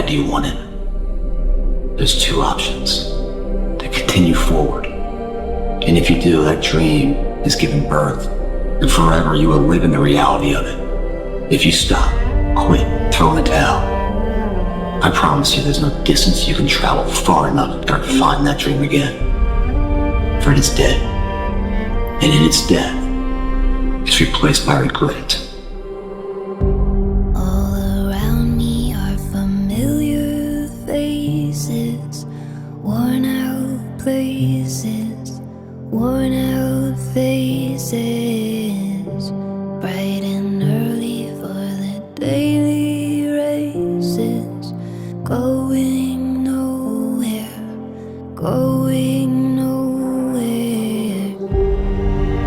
bad do you want it? There's two options. To continue forward. And if you do, that dream is given birth. And forever you will live in the reality of it. If you stop, quit, throw in the towel, I promise you there's no distance you can travel far enough to find that dream again. For it is dead. And in its death, it's replaced by regret. All around me are familiar faces, worn out places, worn out faces, bright and early for the daily races, going nowhere, going nowhere.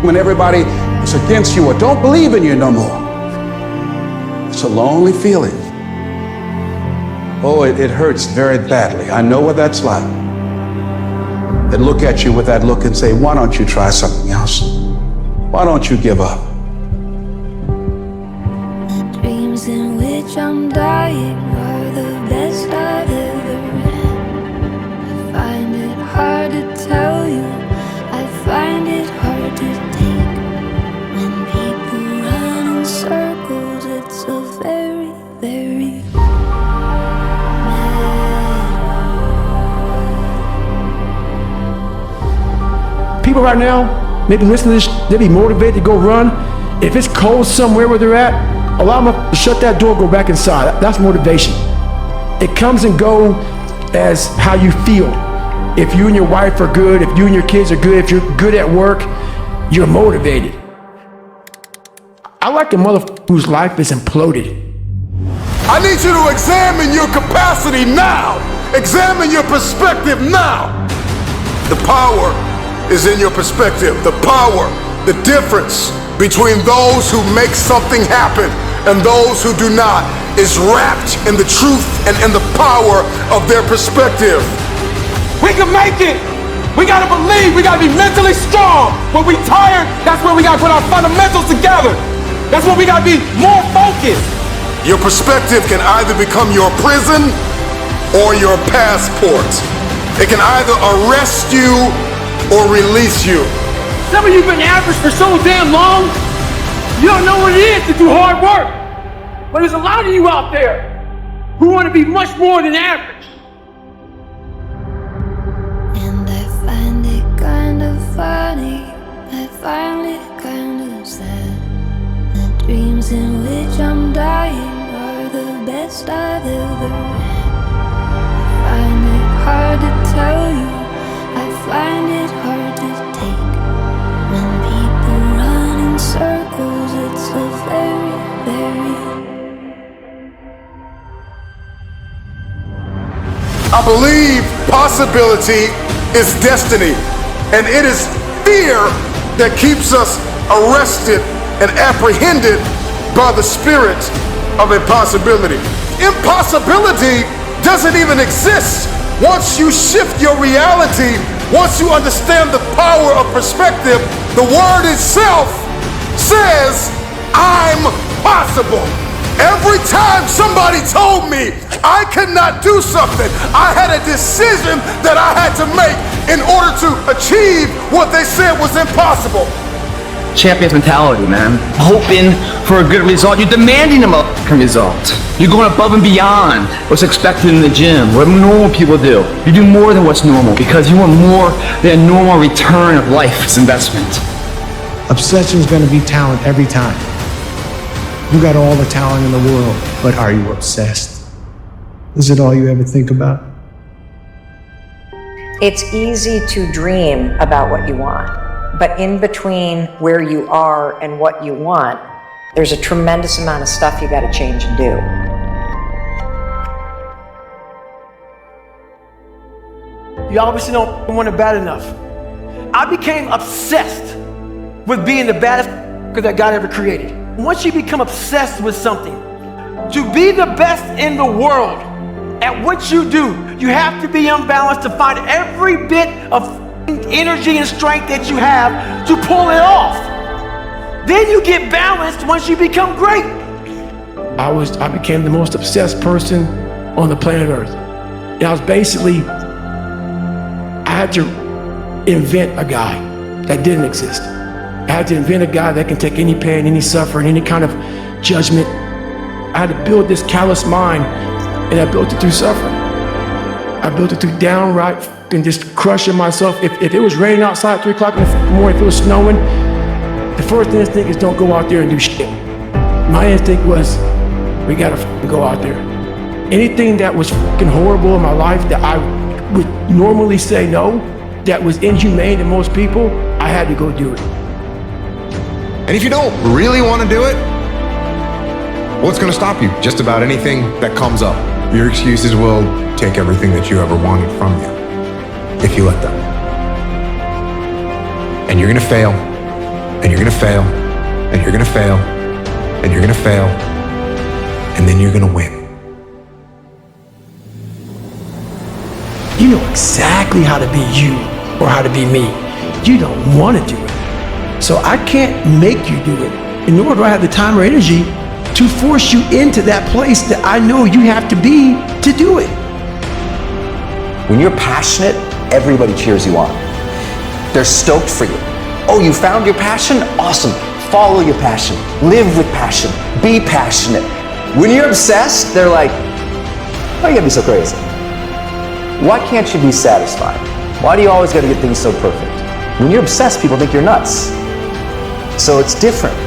When everybody is against you or don't believe in you no more, it's a lonely feeling. Oh, it hurts very badly. I know what that's like. They look at you with that look and say, why don't you try something else? Why don't you give up? The dreams in which I'm dying are the best I've ever had. I find it hard to tell you, I find it hard to take. When people run in circles, it's a very, very People right now, maybe listening to this, they be motivated to go run. If it's cold somewhere where they're at, allow them to shut that door, go back inside. That's motivation. It comes and go as how you feel. If you and your wife are good, if you and your kids are good, if you're good at work, you're motivated. I like a motherfucker whose life is imploded. I need you to examine your capacity now. Examine your perspective now. The power is in your perspective. The power, the difference between those who make something happen and those who do not is wrapped in the truth and in the power of their perspective. We can make it. We gotta believe, we gotta be mentally strong. When we tired, that's when we gotta put our fundamentals together. That's when we gotta be more focused. Your perspective can either become your prison or your passport. It can either arrest you or release you. Some of you have been average for so damn long, you don't know what it is to do hard work. But there's a lot of you out there who want to be much more than average. And I find it kind of funny, I find it kind of sad. The dreams in which I'm dying are the best I've ever had. I find it hard to tell you, I find it hard to take. When people run in circles, it's a very, very I believe possibility is destiny, and it is fear that keeps us arrested and apprehended by the spirit of impossibility. Impossibility doesn't even exist once you shift your reality. Once you understand the power of perspective, the word itself says, I'm possible. Every time somebody told me I could not do something, I had a decision that I had to make in order to achieve what they said was impossible. Champion's mentality, man. Hoping for a good result. You're demanding a result. You're going above and beyond what's expected in the gym, what normal people do. You do more than what's normal because you want more than a normal return of life's investment. Obsession's gonna be talent every time. You got all the talent in the world, but are you obsessed? Is it all you ever think about? It's easy to dream about what you want, but in between where you are and what you want, there's a tremendous amount of stuff you gotta change and do. You obviously don't want it bad enough. I became obsessed with being the baddest that God ever created. Once you become obsessed with something, to be the best in the world at what you do, you have to be unbalanced to find every bit of energy and strength that you have to pull it off. Then you get balanced once you become great. I became the most obsessed person on the planet Earth. And I was basically, I had to invent a guy that didn't exist. I had to invent a guy that can take any pain, any suffering, any kind of judgment. I had to build this callous mind, and I built it through suffering. I built it through downright and just crushing myself. If it was raining outside at 3 o'clock in the morning, if it was snowing, the first instinct is don't go out there and do shit. My instinct was, we gotta go out there. Anything that was fucking horrible in my life that I would normally say no, that was inhumane to most people, I had to go do it. And if you don't really want to do it, what's going to stop you? Just about anything that comes up. Your excuses will take everything that you ever wanted from you, if you let them. And you're going to fail, and you're going to fail, and you're going to fail, and you're going to fail, and then you're going to win. You know exactly how to be you or how to be me. You don't want to do it. So I can't make you do it, and nor do I have the time or energy to force you into that place that I know you have to be to do it. When you're passionate, everybody cheers you on. They're stoked for you. Oh, you found your passion? Awesome. Follow your passion. Live with passion. Be passionate. When you're obsessed, they're like, why you gotta be so crazy? Why can't you be satisfied? Why do you always gotta get things so perfect? When you're obsessed, people think you're nuts. So it's different.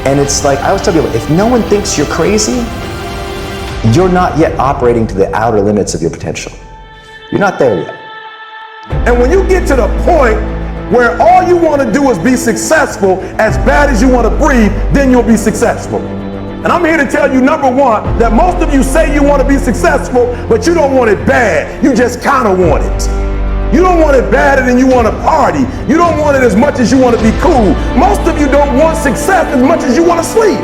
And it's like, I always tell people, if no one thinks you're crazy, you're not yet operating to the outer limits of your potential. You're not there yet. And when you get to the point where all you want to do is be successful as bad as you want to breathe, then you'll be successful. And I'm here to tell you, number one, that most of you say you want to be successful, but you don't want it bad. You just kind of want it. You don't want it badder than you want to party. You don't want it as much as you want to be cool. Most of you don't want success as much as you want to sleep.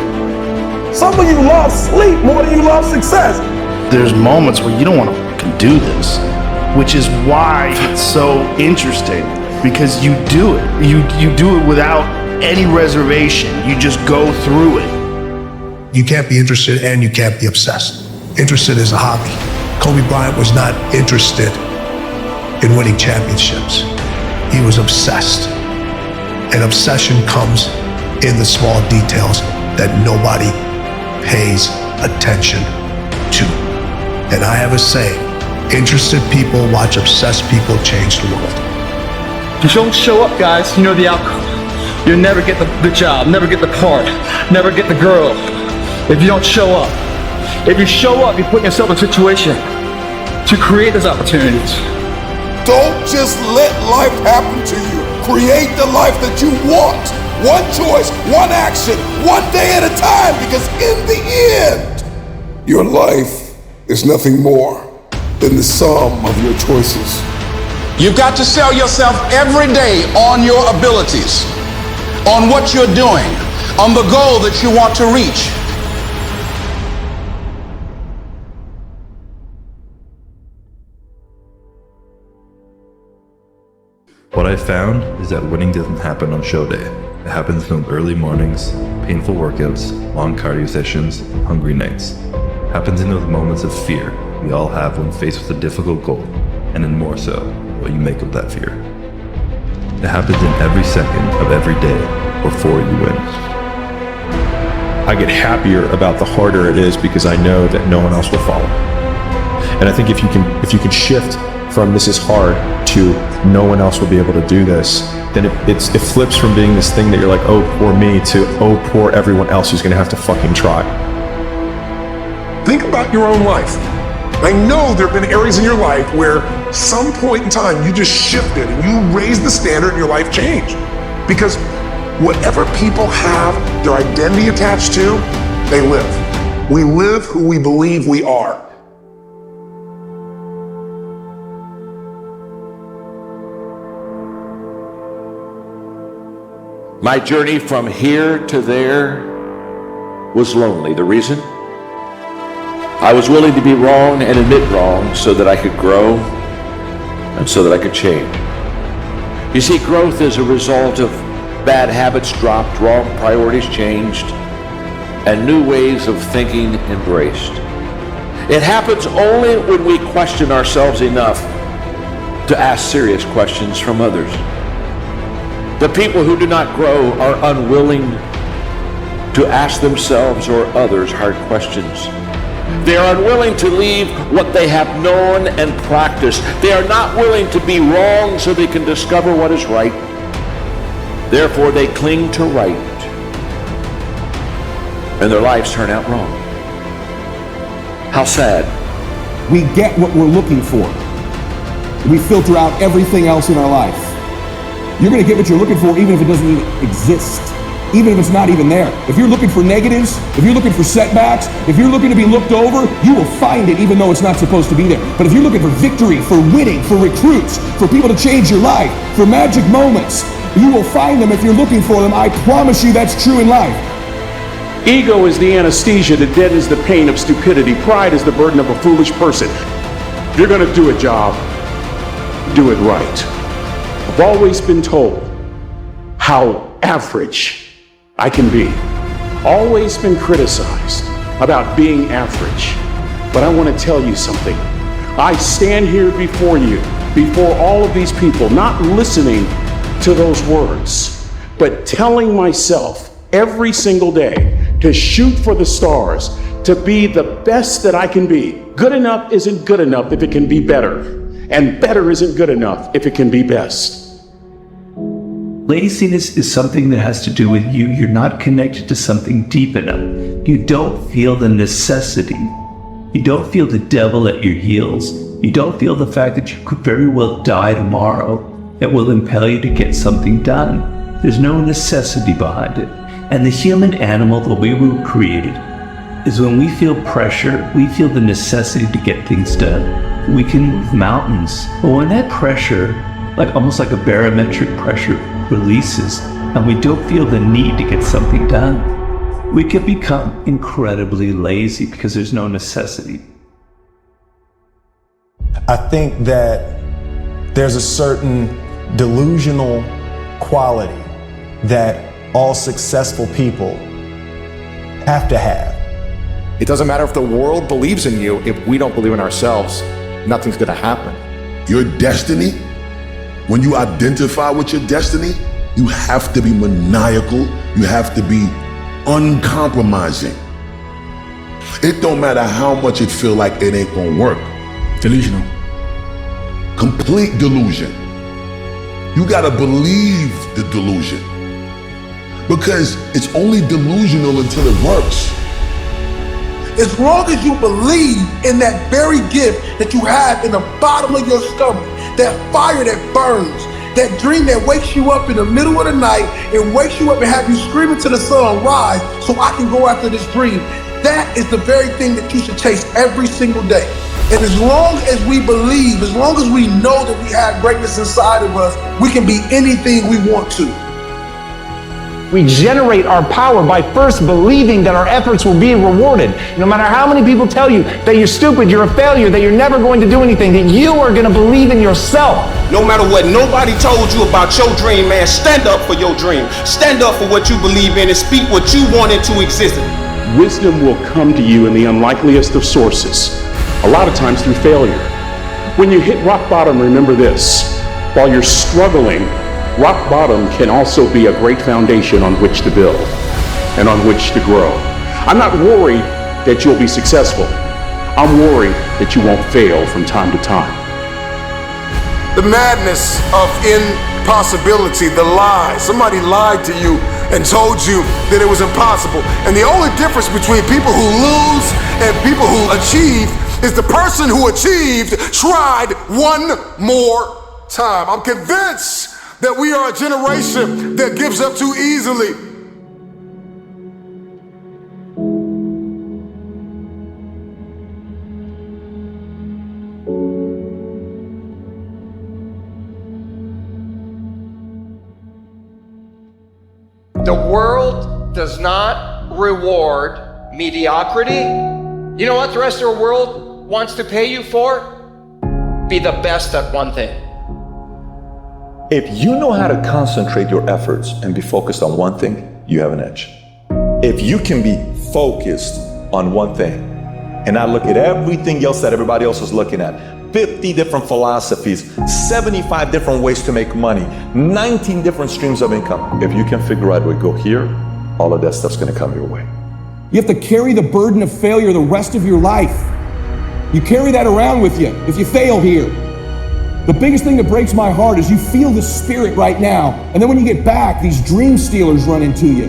Some of you love sleep more than you love success. There's moments where you don't want to fucking do this, which is why it's so interesting, because you do it. You do it without any reservation. You just go through it. You can't be interested and you can't be obsessed. Interested is a hobby. Kobe Bryant was not interested in winning championships. He was obsessed. And obsession comes in the small details that nobody pays attention to. And I have a saying, interested people watch obsessed people change the world. If you don't show up, guys, you know the outcome. You'll never get the job, never get the part, never get the girl. If you don't show up. If you show up, you're putting yourself in a situation to create those opportunities. Don't just let life happen to you. Create the life that you want. One choice, one action, one day at a time, because in the end, your life is nothing more than the sum of your choices. You've got to sell yourself every day on your abilities, on what you're doing, on the goal that you want to reach. What I found is that winning doesn't happen on show day. It happens in those early mornings, painful workouts, long cardio sessions, hungry nights. It happens in those moments of fear we all have when faced with a difficult goal, and then more so, what you make of that fear. It happens in every second of every day before you win. I get happier about the harder it is because I know that no one else will follow. And I think if you can shift from this is hard to no one else will be able to do this, then it flips from being this thing that you're like, oh, poor me, to oh, poor everyone else who's gonna have to fucking try. Think about your own life. I know there have been areas in your life where some point in time you just shifted and you raised the standard and your life changed. Because whatever people have their identity attached to, they live. We live who we believe we are. My journey from here to there was lonely. The reason? I was willing to be wrong and admit wrong so that I could grow and so that I could change. You see, growth is a result of bad habits dropped, wrong priorities changed, and new ways of thinking embraced. It happens only when we question ourselves enough to ask serious questions from others. The people who do not grow are unwilling to ask themselves or others hard questions. They are unwilling to leave what they have known and practiced. They are not willing to be wrong so they can discover what is right. Therefore, they cling to right, and their lives turn out wrong. How sad. We get what we're looking for. We filter out everything else in our life. You're going to get what you're looking for even if it doesn't even exist, even if it's not even there. If you're looking for negatives, if you're looking for setbacks, if you're looking to be looked over, you will find it even though it's not supposed to be there. But if you're looking for victory, for winning, for recruits, for people to change your life, for magic moments, you will find them if you're looking for them. I promise you that's true in life. Ego is the anesthesia that deadens the pain of stupidity. Pride is the burden of a foolish person. If you're going to do a job, do it right. I've always been told how average I can be. Always been criticized about being average. But I want to tell you something. I stand here before you, before all of these people, not listening to those words, but telling myself every single day to shoot for the stars, to be the best that I can be. Good enough isn't good enough if it can be better, and better isn't good enough if it can be best. Laziness is something that has to do with you. You're not connected to something deep enough. You don't feel the necessity. You don't feel the devil at your heels. You don't feel the fact that you could very well die tomorrow that will impel you to get something done. There's no necessity behind it. And the human animal, the way we were created, is when we feel pressure, we feel the necessity to get things done. We can move mountains. But when that pressure, almost like a barometric pressure, releases, and we don't feel the need to get something done, we can become incredibly lazy because there's no necessity. I think that there's a certain delusional quality that all successful people have to have. It doesn't matter if the world believes in you. If we don't believe in ourselves, nothing's going to happen. Your destiny, when you identify with your destiny, you have to be maniacal. You have to be uncompromising. It don't matter how much it feel like it ain't gonna work. Delusional. Complete delusion. You gotta believe the delusion, because it's only delusional until it works. As long as you believe in that very gift that you have in the bottom of your stomach, that fire that burns, that dream that wakes you up in the middle of the night and wakes you up and have you screaming to the sun, rise, so I can go after this dream. That is the very thing that you should chase every single day. And as long as we believe, as long as we know that we have greatness inside of us, we can be anything we want to. We generate our power by first believing that our efforts will be rewarded. No matter how many people tell you that you're stupid, you're a failure, that you're never going to do anything, that you are going to believe in yourself. No matter what nobody told you about your dream, man, stand up for your dream. Stand up for what you believe in and speak what you want into existence. Wisdom will come to you in the unlikeliest of sources, a lot of times through failure. When you hit rock bottom, remember this: while you're struggling, rock bottom can also be a great foundation on which to build and on which to grow. I'm not worried that you'll be successful. I'm worried that you won't fail from time to time. The madness of impossibility, the lie. Somebody lied to you and told you that it was impossible. And the only difference between people who lose and people who achieve is the person who achieved tried one more time. I'm convinced that we are a generation that gives up too easily. The world does not reward mediocrity. You know what the rest of the world wants to pay you for? Be the best at one thing. If you know how to concentrate your efforts and be focused on one thing, you have an edge. If you can be focused on one thing and I look at everything else that everybody else is looking at, 50 different philosophies, 75 different ways to make money, 19 different streams of income. If you can figure out where to go here, all of that stuff's gonna come your way. You have to carry the burden of failure the rest of your life. You carry that around with you if you fail here. The biggest thing that breaks my heart is you feel the spirit right now, and then when you get back, these dream stealers run into you,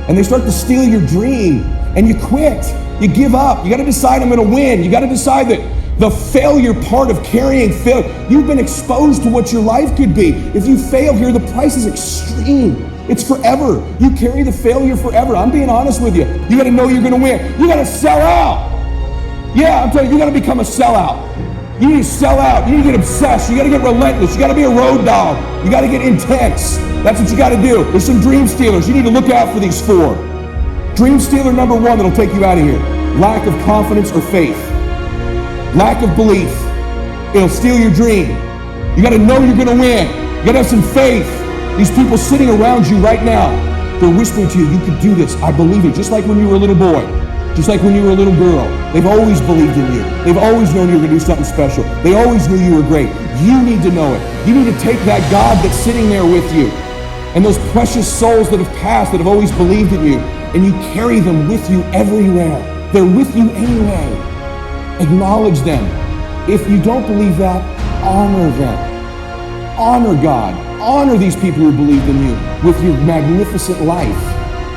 and they start to steal your dream, and you quit. You give up. You gotta decide I'm gonna win. You gotta decide that the failure part of carrying failure, you've been exposed to what your life could be. If you fail here, the price is extreme. It's forever. You carry the failure forever. I'm being honest with you. You gotta know you're gonna win. You gotta sell out. Yeah, I'm telling you, you gotta become a sellout. You need to sell out. You need to get obsessed. You gotta get relentless. You gotta be a road dog. You gotta get intense. That's what you gotta do. There's some dream stealers. You need to look out for these 4. Dream stealer number 1 that'll take you out of here. Lack of confidence or faith. Lack of belief. It'll steal your dream. You gotta know you're gonna win. You gotta have some faith. These people sitting around you right now, they're whispering to you, you can do this. I believe it. Just like when you were a little boy. Just like when you were a little girl. They've always believed in you. They've always known you were gonna do something special. They always knew you were great. You need to know it. You need to take that God that's sitting there with you and those precious souls that have passed, that have always believed in you, and you carry them with you everywhere. They're with you anyway. Acknowledge them. If you don't believe that, honor them. Honor God. Honor these people who believed in you with your magnificent life.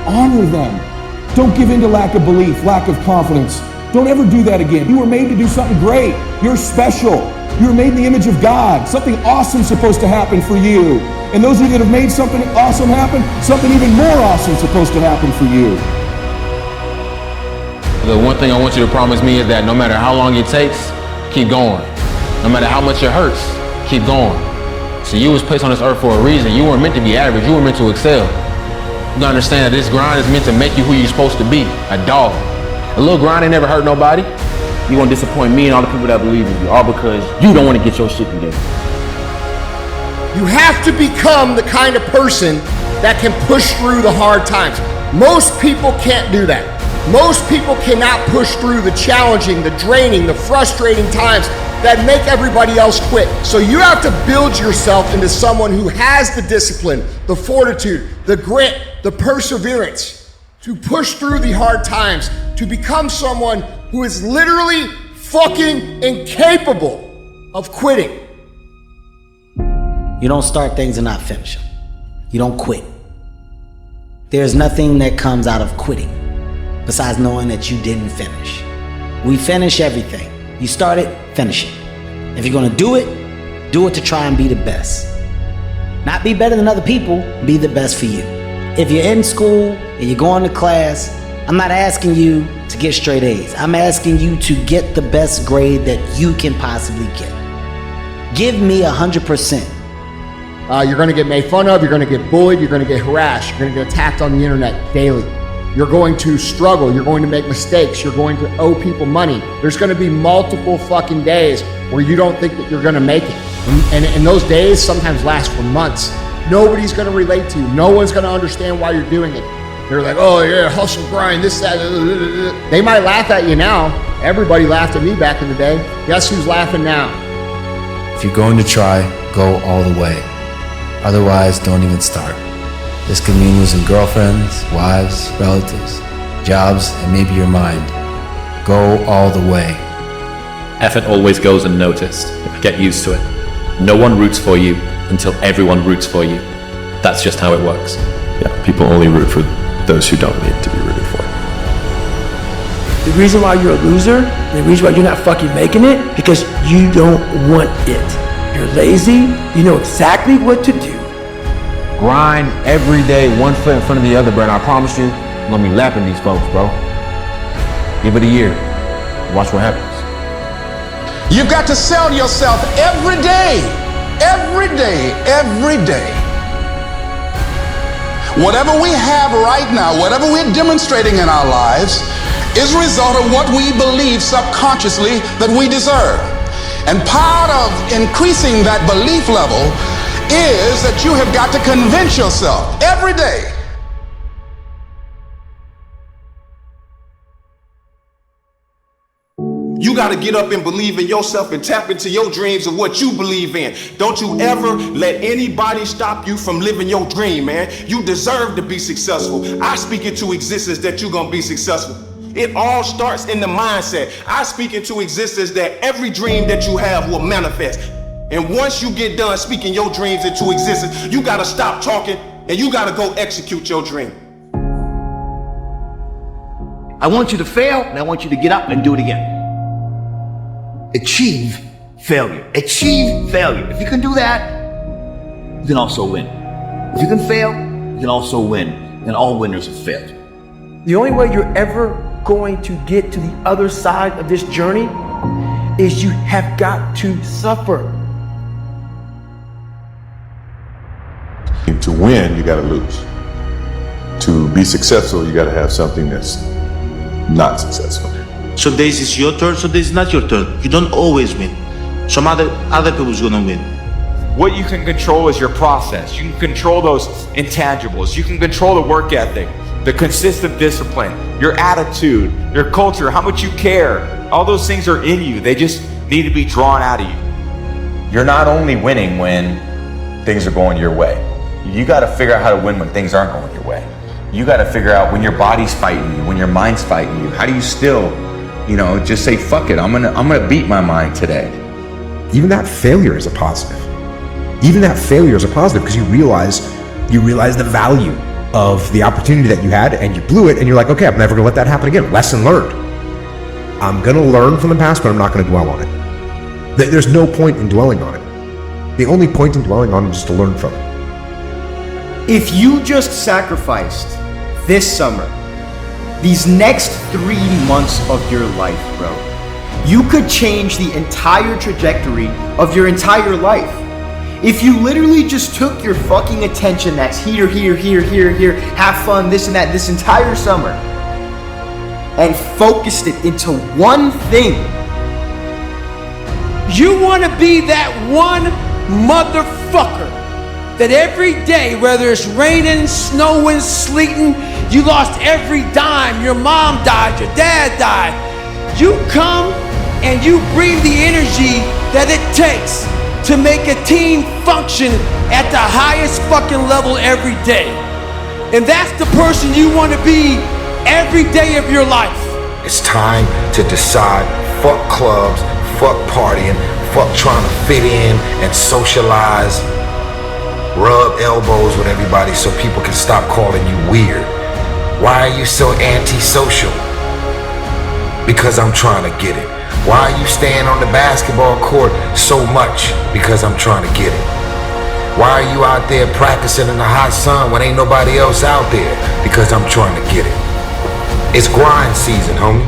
Honor them. Don't give in to lack of belief, lack of confidence. Don't ever do that again. You were made to do something great. You're special. You were made in the image of God. Something awesome's supposed to happen for you. And those of you that have made something awesome happen, something even more awesome's supposed to happen for you. The one thing I want you to promise me is that no matter how long it takes, keep going. No matter how much it hurts, keep going. So you was placed on this earth for a reason. You weren't meant to be average. You were meant to excel. You gotta understand that this grind is meant to make you who you're supposed to be, a dog. A little grind ain't never hurt nobody. You're gonna disappoint me and all the people that believe in you, all because you don't want to get your shit together. You have to become the kind of person that can push through the hard times. Most people can't do that. Most people cannot push through the challenging, the draining, the frustrating times that make everybody else quit. So you have to build yourself into someone who has the discipline, the fortitude, the grit, the perseverance to push through the hard times, to become someone who is literally fucking incapable of quitting. You don't start things and not finish them. You don't quit. There's nothing that comes out of quitting besides knowing that you didn't finish. We finish everything. You start it, finish it. If you're gonna do it to try and be the best. Not be better than other people, be the best for you. If you're in school and you're going to class, I'm not asking you to get straight A's. I'm asking you to get the best grade that you can possibly get. Give me 100%. You're gonna get made fun of, you're gonna get bullied, you're gonna get harassed, you're gonna get attacked on the internet daily. You're going to struggle, you're going to make mistakes, you're going to owe people money. There's gonna be multiple fucking days where you don't think that you're gonna make it. And those days sometimes last for months. Nobody's gonna relate to you. No one's gonna understand why you're doing it. They're like, oh yeah, hustle, grind, this, that. They might laugh at you now. Everybody laughed at me back in the day. Guess who's laughing now? If you're going to try, go all the way. Otherwise, don't even start. This could mean losing girlfriends, wives, relatives, jobs, and maybe your mind. Go all the way. Effort always goes unnoticed. Get used to it. No one roots for you until everyone roots for you. That's just how it works. Yeah, people only root for those who don't need to be rooted for. The reason why you're a loser, the reason why you're not fucking making it, because you don't want it. You're lazy, you know exactly what to do. Grind every day, one foot in front of the other, bro. And I promise you, I'm gonna be lapping these folks, bro. Give it a year. Watch what happens. You've got to sell yourself every day. Every day, every day. Whatever we have right now, whatever we're demonstrating in our lives, is a result of what we believe subconsciously that we deserve. And part of increasing that belief level is that you have got to convince yourself every day. You got to get up and believe in yourself and tap into your dreams of what you believe in. Don't you ever let anybody stop you from living your dream, man. You deserve to be successful. I speak into existence that you're going to be successful. It all starts in the mindset. I speak into existence that every dream that you have will manifest. And once you get done speaking your dreams into existence, you got to stop talking and you got to go execute your dream. I want you to fail, and I want you to get up and do it again. Achieve failure. Achieve failure. If you can do that, you can also win. If you can fail, you can also win. And all winners have failed. The only way you're ever going to get to the other side of this journey is you have got to suffer. To win, you got to lose. To be successful, you got to have something that's not successful. Some days it's your turn, some days it's not your turn. You don't always win. Some other people's gonna win. What you can control is your process. You can control those intangibles. You can control the work ethic, the consistent discipline, your attitude, your culture, how much you care. All those things are in you. They just need to be drawn out of you. You're not only winning when things are going your way. You got to figure out how to win when things aren't going your way. You got to figure out when your body's fighting you, when your mind's fighting you. How do you still, just say, fuck it, I'm gonna beat my mind today. Even that failure is a positive. Even that failure is a positive because you realize the value of the opportunity that you had and you blew it and you're like, okay, I'm never gonna let that happen again. Lesson learned. I'm gonna learn from the past, but I'm not gonna dwell on it. There's no point in dwelling on it. The only point in dwelling on it is to learn from it. If you just sacrificed this summer, these next 3 months of your life, bro, you could change the entire trajectory of your entire life. If you literally just took your fucking attention that's here, have fun, this and that, this entire summer, and focused it into one thing. You want to be that one motherfucker that every day, whether it's raining, snowing, sleeting, you lost every dime, your mom died, your dad died, you come and you bring the energy that it takes to make a team function at the highest fucking level every day. And that's the person you want to be every day of your life. It's time to decide, fuck clubs, fuck partying, fuck trying to fit in and socialize. Rub elbows with everybody so people can stop calling you weird. Why are you so antisocial? Because I'm trying to get it. Why are you staying on the basketball court so much? Because I'm trying to get it. Why are you out there practicing in the hot sun when ain't nobody else out there? Because I'm trying to get it. It's grind season, homie.